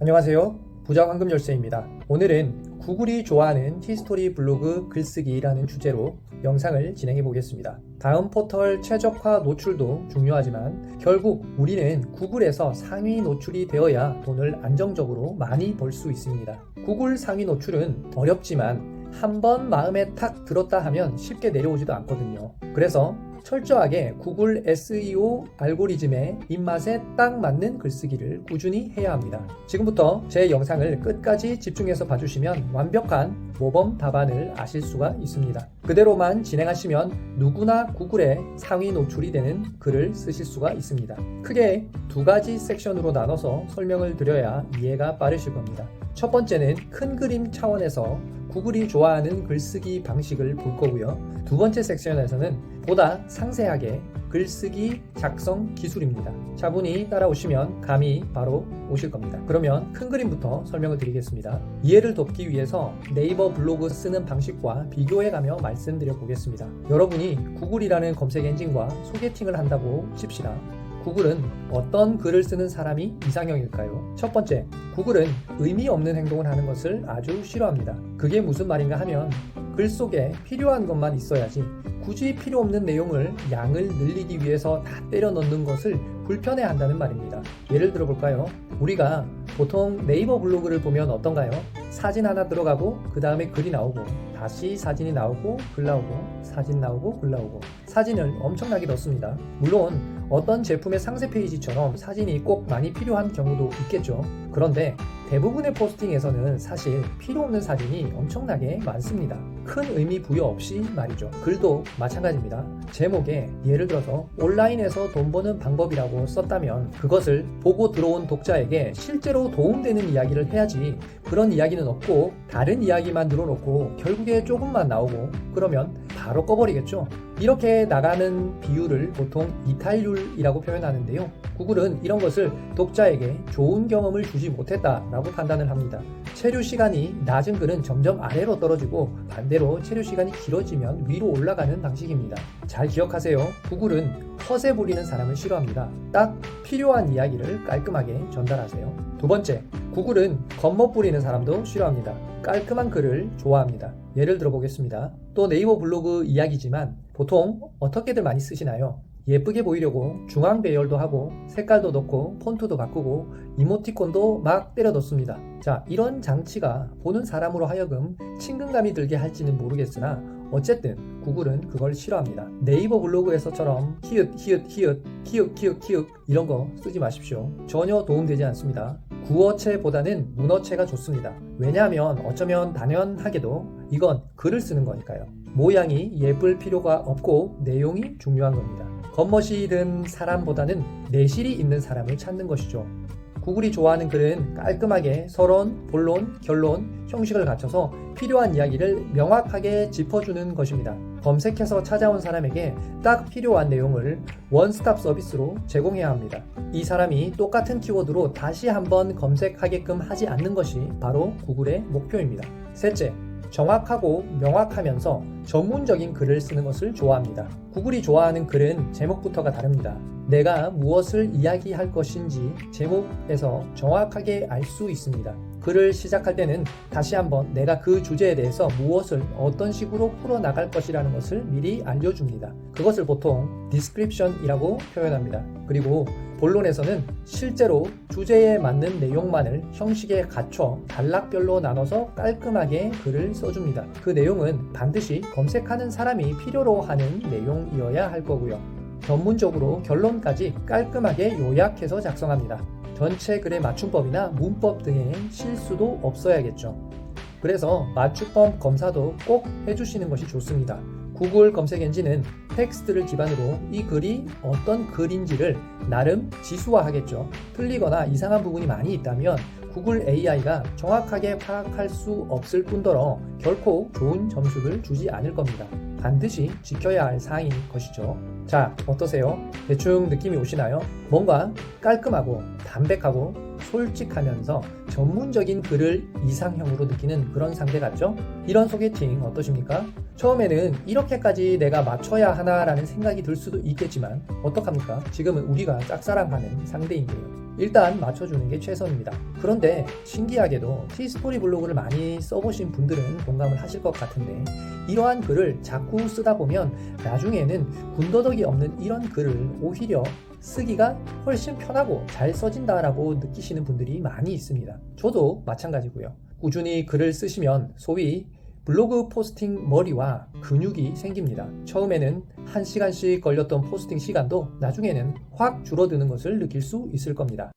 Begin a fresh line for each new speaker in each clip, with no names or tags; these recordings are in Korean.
안녕하세요. 부자 황금 열쇠입니다. 오늘은 구글이 좋아하는 히스토리 블로그 글쓰기라는 주제로 영상을 진행해 보겠습니다. 다음 포털 최적화 노출도 중요하지만 결국 우리는 구글에서 상위 노출이 되어야 돈을 안정적으로 많이 벌 수 있습니다. 구글 상위 노출은 어렵지만 한번 마음에 탁 들었다 하면 쉽게 내려오지도 않거든요. 그래서 철저하게 구글 SEO 알고리즘의 입맛에 딱 맞는 글쓰기를 꾸준히 해야 합니다. 지금부터 제 영상을 끝까지 집중해서 봐주시면 완벽한 모범 답안을 아실 수가 있습니다. 그대로만 진행하시면 누구나 구글에 상위 노출이 되는 글을 쓰실 수가 있습니다. 크게 두 가지 섹션으로 나눠서 설명을 드려야 이해가 빠르실 겁니다. 첫 번째는 큰 그림 차원에서 구글이 좋아하는 글쓰기 방식을 볼 거고요. 두 번째 섹션에서는 보다 상세하게 글쓰기 작성 기술입니다. 차분히 따라오시면 감이 바로 오실 겁니다. 그러면 큰 그림부터 설명을 드리겠습니다. 이해를 돕기 위해서 네이버 블로그 쓰는 방식과 비교해가며 말씀드려 보겠습니다. 여러분이 구글이라는 검색 엔진과 소개팅을 한다고 칩시다. 구글은 어떤 글을 쓰는 사람이 이상형일까요? 첫 번째, 구글은 의미 없는 행동을 하는 것을 아주 싫어합니다. 그게 무슨 말인가 하면 글 속에 필요한 것만 있어야지 굳이 필요 없는 내용을 양을 늘리기 위해서 다 때려 넣는 것을 불편해 한다는 말입니다. 예를 들어 볼까요? 우리가 보통 네이버 블로그를 보면 어떤가요? 사진 하나 들어가고 그 다음에 글이 나오고 다시 사진이 나오고 글 나오고 사진 나오고 글 나오고 사진을 엄청나게 넣습니다. 물론 어떤 제품의 상세 페이지처럼 사진이 꼭 많이 필요한 경우도 있겠죠. 그런데 대부분의 포스팅에서는 사실 필요 없는 사진이 엄청나게 많습니다. 큰 의미 부여 없이 말이죠. 글도 마찬가지입니다. 제목에 예를 들어서 온라인에서 돈 버는 방법이라고 썼다면 그것을 보고 들어온 독자에게 실제로 도움되는 이야기를 해야지 그런 이야기는 없고 다른 이야기만 늘어놓고 결국에 조금만 나오고 그러면 바로 꺼버리겠죠. 이렇게 나가는 비율을 보통 이탈률이라고 표현하는데요. 구글은 이런 것을 독자에게 좋은 경험을 주지 못했다라고 판단을 합니다. 체류 시간이 낮은 글은 점점 아래로 떨어지고 반대로 체류 시간이 길어지면 위로 올라가는 방식입니다. 잘 기억하세요. 구글은 허세 부리는 사람을 싫어합니다. 딱 필요한 이야기를 깔끔하게 전달하세요. 두 번째, 구글은 겉멋 부리는 사람도 싫어합니다. 깔끔한 글을 좋아합니다. 예를 들어 보겠습니다. 또 네이버 블로그 이야기지만 보통 어떻게들 많이 쓰시나요? 예쁘게 보이려고 중앙 배열도 하고 색깔도 넣고 폰트도 바꾸고 이모티콘도 막 때려 넣습니다. 자, 이런 장치가 보는 사람으로 하여금 친근감이 들게 할지는 모르겠으나 어쨌든 구글은 그걸 싫어합니다. 네이버 블로그에서처럼 히읗 이런 거 쓰지 마십시오. 전혀 도움되지 않습니다. 구어체보다는 문어체가 좋습니다. 왜냐하면 어쩌면 당연하게도 이건 글을 쓰는 거니까요. 모양이 예쁠 필요가 없고 내용이 중요한 겁니다. 겉멋이 든 사람보다는 내실이 있는 사람을 찾는 것이죠. 구글이 좋아하는 글은 깔끔하게 서론, 본론, 결론, 형식을 갖춰서 필요한 이야기를 명확하게 짚어주는 것입니다. 검색해서 찾아온 사람에게 딱 필요한 내용을 원스톱 서비스로 제공해야 합니다. 이 사람이 똑같은 키워드로 다시 한번 검색하게끔 하지 않는 것이 바로 구글의 목표입니다. 셋째, 정확하고 명확하면서 전문적인 글을 쓰는 것을 좋아합니다. 구글이 좋아하는 글은 제목부터가 다릅니다. 내가 무엇을 이야기할 것인지 제목에서 정확하게 알 수 있습니다. 글을 시작할 때는 다시 한번 내가 그 주제에 대해서 무엇을 어떤 식으로 풀어나갈 것이라는 것을 미리 알려줍니다. 그것을 보통 디스크립션이라고 표현합니다. 그리고 본론에서는 실제로 주제에 맞는 내용만을 형식에 갖춰 단락별로 나눠서 깔끔하게 글을 써줍니다. 그 내용은 반드시 검색하는 사람이 필요로 하는 내용이어야 할 거고요. 전문적으로 결론까지 깔끔하게 요약해서 작성합니다. 전체 글의 맞춤법이나 문법 등의 실수도 없어야겠죠. 그래서 맞춤법 검사도 꼭 해주시는 것이 좋습니다. 구글 검색 엔진은 텍스트를 기반으로 이 글이 어떤 글인지를 나름 지수화하겠죠. 틀리거나 이상한 부분이 많이 있다면 구글 AI가 정확하게 파악할 수 없을 뿐더러 결코 좋은 점수를 주지 않을 겁니다. 반드시 지켜야 할 사항인 것이죠. 자, 어떠세요? 대충 느낌이 오시나요? 뭔가 깔끔하고 담백하고 솔직하면서 전문적인 글을 이상형으로 느끼는 그런 상대 같죠? 이런 소개팅 어떠십니까? 처음에는 이렇게까지 내가 맞춰야 하나라는 생각이 들 수도 있겠지만 어떡합니까? 지금은 우리가 짝사랑하는 상대인데요. 일단 맞춰주는 게 최선입니다. 그런데 신기하게도 티스토리 블로그를 많이 써보신 분들은 공감을 하실 것 같은데 이러한 글을 자꾸 쓰다 보면 나중에는 군더더기 없는 이런 글을 오히려 쓰기가 훨씬 편하고 잘 써진다라고 느끼시는 분들이 많이 있습니다. 저도 마찬가지고요. 꾸준히 글을 쓰시면 소위 블로그 포스팅 머리와 근육이 생깁니다. 처음에는 1시간씩 걸렸던 포스팅 시간도 나중에는 확 줄어드는 것을 느낄 수 있을 겁니다.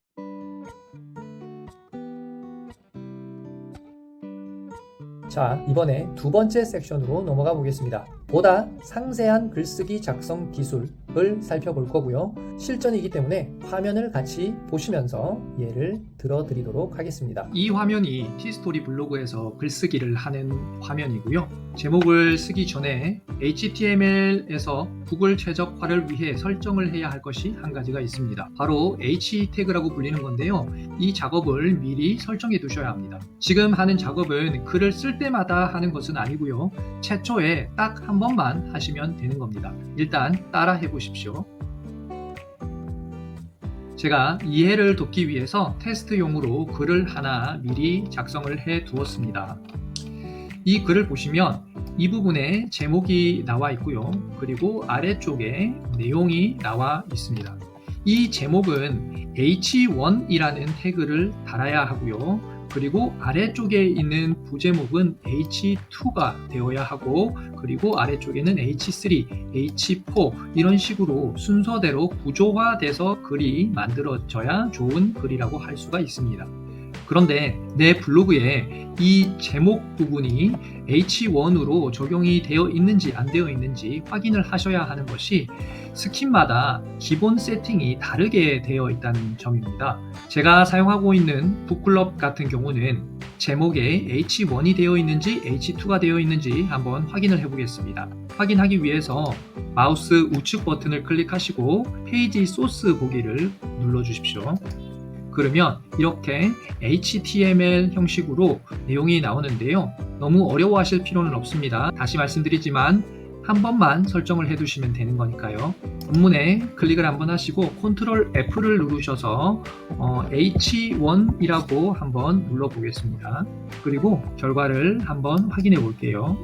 자, 이번에 두 번째 섹션으로 넘어가 보겠습니다. 보다 상세한 글쓰기 작성 기술을 살펴볼 거고요. 실전이기 때문에 화면을 같이 보시면서 예를 들어드리도록 하겠습니다. 이 화면이 티스토리 블로그에서 글쓰기를 하는 화면이고요. 제목을 쓰기 전에 HTML에서 구글 최적화를 위해 설정을 해야 할 것이 한 가지가 있습니다. 바로 H 태그라고 불리는 건데요. 이 작업을 미리 설정해 두셔야 합니다. 지금 하는 작업은 글을 쓸 때마다 하는 것은 아니고요. 최초에 딱 한 번만 하시면 되는 겁니다. 일단 따라 해보십시오. 제가 이해를 돕기 위해서 테스트용으로 글을 하나 미리 작성을 해 두었습니다. 이 글을 보시면 이 부분에 제목이 나와 있고요. 그리고 아래쪽에 내용이 나와 있습니다. 이 제목은 H1이라는 태그를 달아야 하고요. 그리고 아래쪽에 있는 부제목은 H2가 되어야 하고 그리고 아래쪽에는 H3, H4 이런 식으로 순서대로 구조화돼서 글이 만들어져야 좋은 글이라고 할 수가 있습니다. 그런데 내 블로그에 이 제목 부분이 H1으로 적용이 되어 있는지 안 되어 있는지 확인을 하셔야 하는 것이 스킨마다 기본 세팅이 다르게 되어 있다는 점입니다. 제가 사용하고 있는 북클럽 같은 경우는 제목에 H1이 되어 있는지 H2가 되어 있는지 한번 확인을 해 보겠습니다. 확인하기 위해서 마우스 우측 버튼을 클릭하시고 페이지 소스 보기를 눌러 주십시오. 그러면 이렇게 HTML 형식으로 내용이 나오는데요. 너무 어려워하실 필요는 없습니다. 다시 말씀드리지만 한 번만 설정을 해두시면 되는 거니까요. 본문에 클릭을 한번 하시고 Ctrl F를 누르셔서 H1이라고 한번 눌러보겠습니다. 그리고 결과를 한번 확인해 볼게요.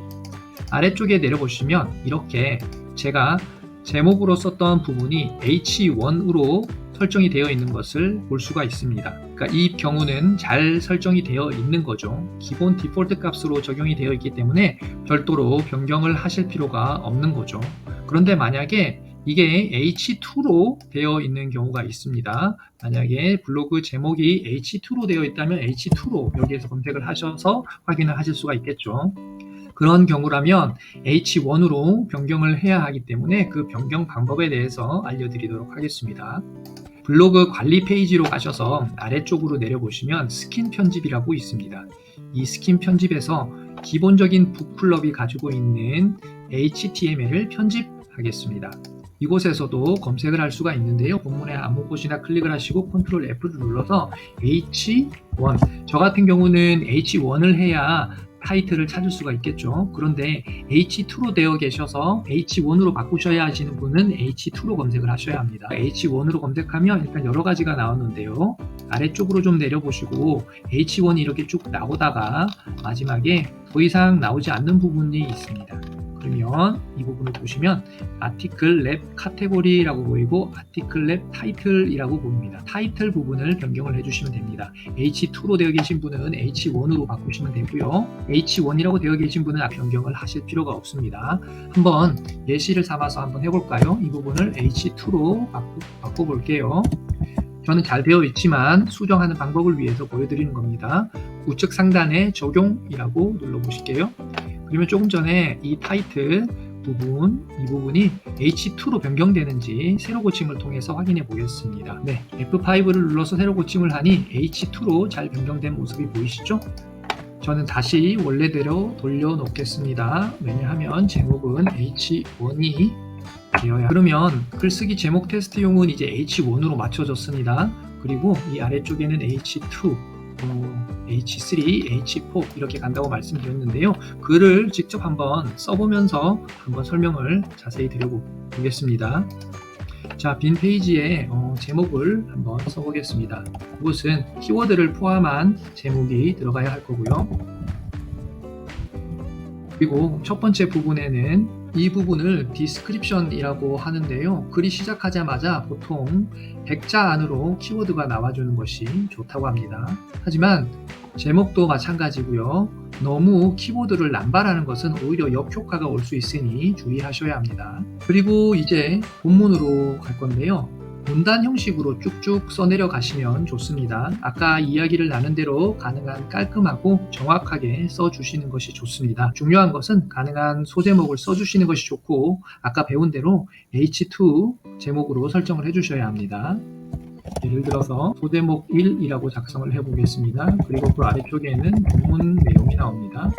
아래쪽에 내려보시면 이렇게 제가 제목으로 썼던 부분이 H1으로 설정이 되어 있는 것을 볼 수가 있습니다. 그러니까 이 경우는 잘 설정이 되어 있는 거죠. 기본 디폴트 값으로 적용이 되어 있기 때문에 별도로 변경을 하실 필요가 없는 거죠. 그런데 만약에 이게 H2로 되어 있는 경우가 있습니다. 만약에 블로그 제목이 H2로 되어 있다면 H2로 여기에서 검색을 하셔서 확인을 하실 수가 있겠죠. 그런 경우라면 H1으로 변경을 해야 하기 때문에 그 변경 방법에 대해서 알려드리도록 하겠습니다. 블로그 관리 페이지로 가셔서 아래쪽으로 내려보시면 스킨 편집이라고 있습니다. 이 스킨 편집에서 기본적인 북클럽이 가지고 있는 HTML을 편집하겠습니다. 이곳에서도 검색을 할 수가 있는데요. 본문에 아무 곳이나 클릭을 하시고 Ctrl F를 눌러서 H1, 저 같은 경우는 H1을 해야 타이틀을 찾을 수가 있겠죠. 그런데 H2로 되어 계셔서 H1으로 바꾸셔야 하시는 분은 H2로 검색을 하셔야 합니다. H1으로 검색하면 일단 여러 가지가 나오는데요. 아래쪽으로 좀 내려보시고 H1이 이렇게 쭉 나오다가 마지막에 더 이상 나오지 않는 부분이 있습니다. 그러면 이 부분을 보시면 아티클 랩 카테고리라고 보이고 아티클 랩 타이틀이라고 보입니다. 타이틀 부분을 변경을 해주시면 됩니다. H2로 되어 계신 분은 H1으로 바꾸시면 되고요. H1이라고 되어 계신 분은 변경을 하실 필요가 없습니다. 한번 예시를 삼아서 한번 해볼까요? 이 부분을 H2로 바꿔볼게요. 저는 잘 되어 있지만 수정하는 방법을 위해서 보여드리는 겁니다. 우측 상단에 적용이라고 눌러보실게요. 그러면 조금 전에 이 타이틀 부분, 이 부분이 H2로 변경되는지 새로 고침을 통해서 확인해 보겠습니다. 네, F5를 눌러서 새로 고침을 하니 H2로 잘 변경된 모습이 보이시죠? 저는 다시 원래대로 돌려놓겠습니다. 왜냐하면 제목은 H1이 되어야. 그러면 글쓰기 제목 테스트용은 이제 H1으로 맞춰졌습니다. 그리고 이 아래쪽에는 H2, H3, H4 이렇게 간다고 말씀드렸는데요. 글을 직접 한번 써보면서 한번 설명을 자세히 드려보겠습니다. 자, 빈 페이지에 제목을 한번 써보겠습니다. 이것은 키워드를 포함한 제목이 들어가야 할 거고요. 그리고 첫 번째 부분에는 이 부분을 디스크립션이라고 하는데요. 글이 시작하자마자 보통 100자 안으로 키워드가 나와주는 것이 좋다고 합니다. 하지만 제목도 마찬가지고요. 너무 키워드를 남발하는 것은 오히려 역효과가 올 수 있으니 주의하셔야 합니다. 그리고 이제 본문으로 갈 건데요. 문단 형식으로 쭉쭉 써내려 가시면 좋습니다. 아까 이야기를 나눈 대로 가능한 깔끔하고 정확하게 써주시는 것이 좋습니다. 중요한 것은 가능한 소제목을 써주시는 것이 좋고 아까 배운 대로 H2 제목으로 설정을 해주셔야 합니다. 예를 들어서 소제목 1이라고 작성을 해보겠습니다. 그리고 그 아래쪽에는 본문 내용이 나옵니다.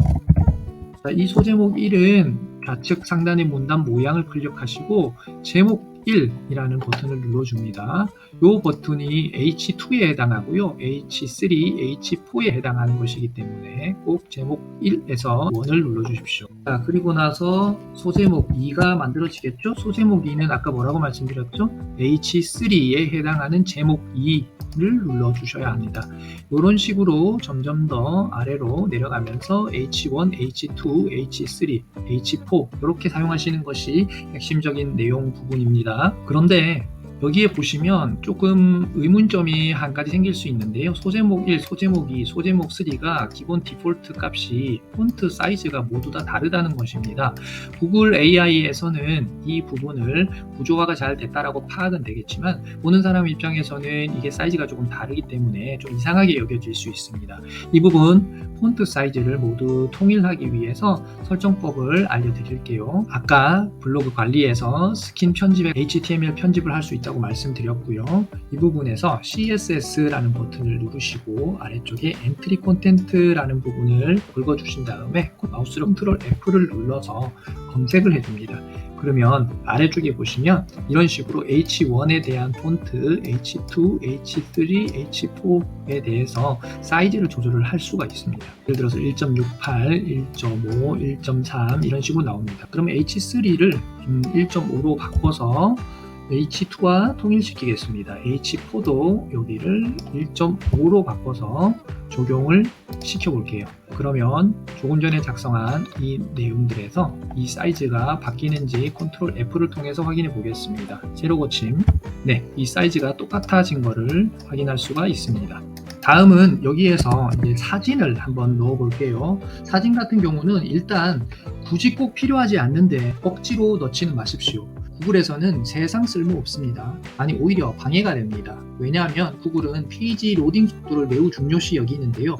자, 이 소제목 1은 좌측 상단의 문단 모양을 클릭하시고 제목 1이라는 버튼을 눌러줍니다. 이 버튼이 H2에 해당하고요. H3, H4에 해당하는 것이기 때문에 꼭 제목 1에서 1을 눌러주십시오. 자, 그리고 나서 소제목 2가 만들어지겠죠? 소제목 2는 아까 뭐라고 말씀드렸죠? H3에 해당하는 제목 2를 눌러주셔야 합니다. 이런 식으로 점점 더 아래로 내려가면서 H1, H2, H3, H4 이렇게 사용하시는 것이 핵심적인 내용 부분입니다. 그런데 여기에 보시면 조금 의문점이 한 가지 생길 수 있는데요. 소제목 1, 소제목 2, 소제목 3가 기본 디폴트 값이 폰트 사이즈가 모두 다 다르다는 것입니다. 구글 AI에서는 이 부분을 구조화가 잘 됐다라고 파악은 되겠지만 보는 사람 입장에서는 이게 사이즈가 조금 다르기 때문에 좀 이상하게 여겨질 수 있습니다. 이 부분 폰트 사이즈를 모두 통일하기 위해서 설정법을 알려드릴게요. 아까 블로그 관리에서 스킨 편집에 HTML 편집을 할 수 있다고 말씀드렸고요. 이 부분에서 CSS라는 버튼을 누르시고 아래쪽에 엔트리 콘텐트라는 부분을 긁어주신 다음에 마우스로 컨트롤 F를 눌러서 검색을 해줍니다. 그러면 아래쪽에 보시면 이런 식으로 H1에 대한 폰트, H2, H3, H4에 대해서 사이즈를 조절을 할 수가 있습니다. 예를 들어서 1.68, 1.5, 1.3 이런 식으로 나옵니다. 그러면 H3를 1.5로 바꿔서 H2와 통일시키겠습니다. H4도 여기를 1.5로 바꿔서 적용을 시켜볼게요. 그러면 조금 전에 작성한 이 내용들에서 이 사이즈가 바뀌는지 컨트롤 F를 통해서 확인해 보겠습니다. 세로 고침. 네, 이 사이즈가 똑같아진 것을 확인할 수가 있습니다. 다음은 여기에서 이제 사진을 한번 넣어 볼게요. 사진 같은 경우는 일단 굳이 꼭 필요하지 않는데 억지로 넣지는 마십시오. 구글에서는 세상 쓸모 없습니다. 아니 오히려 방해가 됩니다. 왜냐하면 구글은 페이지 로딩 속도를 매우 중요시 여기는데요.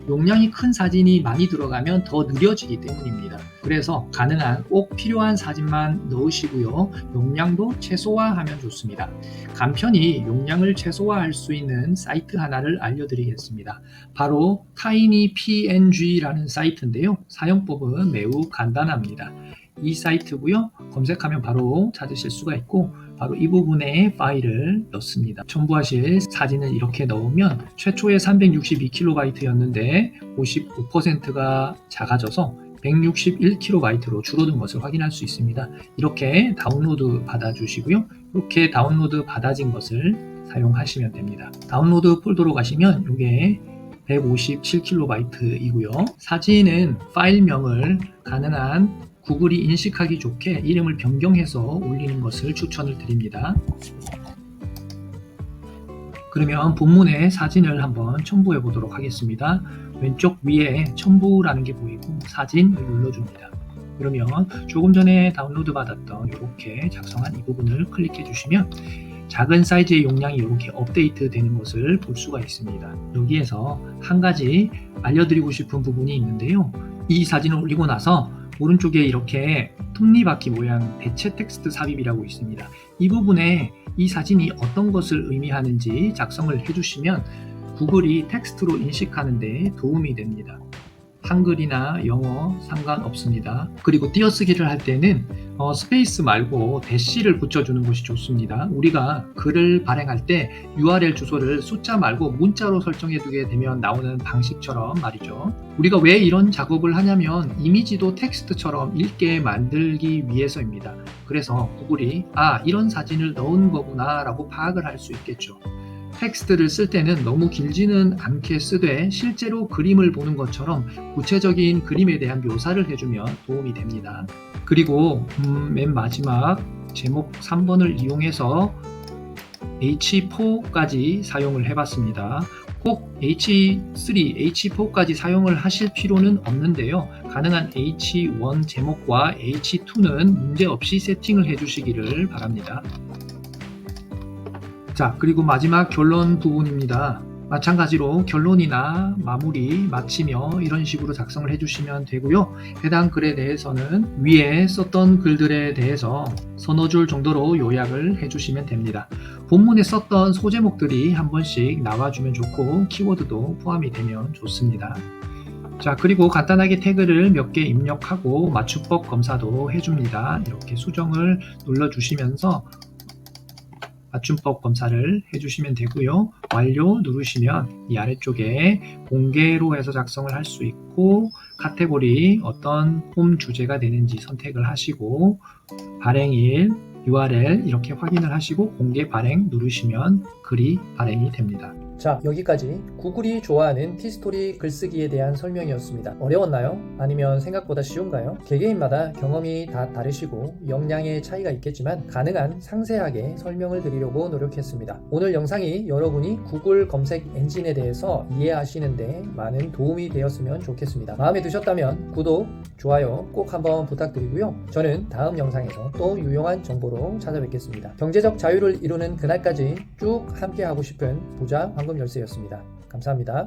용량이 큰 사진이 많이 들어가면 더 느려지기 때문입니다. 그래서 가능한 꼭 필요한 사진만 넣으시고요. 용량도 최소화하면 좋습니다. 간편히 용량을 최소화할 수 있는 사이트 하나를 알려드리겠습니다. 바로 TinyPNG라는 사이트인데요. 사용법은 매우 간단합니다. 이 사이트고요. 검색하면 바로 찾으실 수가 있고 바로 이 부분에 파일을 넣습니다. 첨부하실 사진을 이렇게 넣으면 최초에 362KB였는데 55%가 작아져서 161KB로 줄어든 것을 확인할 수 있습니다. 이렇게 다운로드 받아주시고요. 이렇게 다운로드 받아진 것을 사용하시면 됩니다. 다운로드 폴더로 가시면 이게 157KB이고요. 사진은 파일명을 가능한 구글이 인식하기 좋게 이름을 변경해서 올리는 것을 추천을 드립니다. 그러면 본문에 사진을 한번 첨부해 보도록 하겠습니다. 왼쪽 위에 첨부라는 게 보이고 사진을 눌러줍니다. 그러면 조금 전에 다운로드 받았던 이렇게 작성한 이 부분을 클릭해 주시면 작은 사이즈의 용량이 이렇게 업데이트 되는 것을 볼 수가 있습니다. 여기에서 한 가지 알려드리고 싶은 부분이 있는데요. 이 사진을 올리고 나서 오른쪽에 이렇게 톱니바퀴 모양 대체 텍스트 삽입이라고 있습니다. 이 부분에 이 사진이 어떤 것을 의미하는지 작성을 해주시면 구글이 텍스트로 인식하는 데 도움이 됩니다. 한글이나 영어 상관없습니다. 그리고 띄어쓰기를 할 때는 스페이스 말고 대시를 붙여주는 것이 좋습니다. 우리가 글을 발행할 때 URL 주소를 숫자 말고 문자로 설정해 두게 되면 나오는 방식처럼 말이죠. 우리가 왜 이런 작업을 하냐면 이미지도 텍스트처럼 읽게 만들기 위해서입니다. 그래서 구글이 이런 사진을 넣은 거구나 라고 파악을 할 수 있겠죠. 텍스트를 쓸 때는 너무 길지는 않게 쓰되 실제로 그림을 보는 것처럼 구체적인 그림에 대한 묘사를 해주면 도움이 됩니다. 그리고 맨 마지막 제목 3번을 이용해서 H4까지 사용을 해봤습니다. 꼭 H3, H4까지 사용을 하실 필요는 없는데요. 가능한 H1 제목과 H2는 문제없이 세팅을 해주시기를 바랍니다. 자, 그리고 마지막 결론 부분입니다. 마찬가지로 결론이나 마무리, 마치며 이런 식으로 작성을 해주시면 되고요. 해당 글에 대해서는 위에 썼던 글들에 대해서 서너 줄 정도로 요약을 해주시면 됩니다. 본문에 썼던 소제목들이 한 번씩 나와주면 좋고 키워드도 포함이 되면 좋습니다. 자, 그리고 간단하게 태그를 몇 개 입력하고 맞춤법 검사도 해줍니다. 이렇게 수정을 눌러주시면서 맞춤법 검사를 해주시면 되고요. 완료 누르시면 이 아래쪽에 공개로 해서 작성을 할 수 있고 카테고리 어떤 폼 주제가 되는지 선택을 하시고 발행일, URL 이렇게 확인을 하시고 공개 발행 누르시면 글이 발행이 됩니다. 자, 여기까지 구글이 좋아하는 티스토리 글쓰기에 대한 설명이었습니다. 어려웠나요? 아니면 생각보다 쉬운가요? 개개인마다 경험이 다 다르시고 역량의 차이가 있겠지만 가능한 상세하게 설명을 드리려고 노력했습니다. 오늘 영상이 여러분이 구글 검색 엔진에 대해서 이해하시는데 많은 도움이 되었으면 좋겠습니다. 마음에 드셨다면 구독, 좋아요 꼭 한번 부탁드리고요. 저는 다음 영상에서 또 유용한 정보로 찾아뵙겠습니다. 경제적 자유를 이루는 그날까지 쭉 함께 하고 싶은 부자 황금 열쇠였습니다. 감사합니다.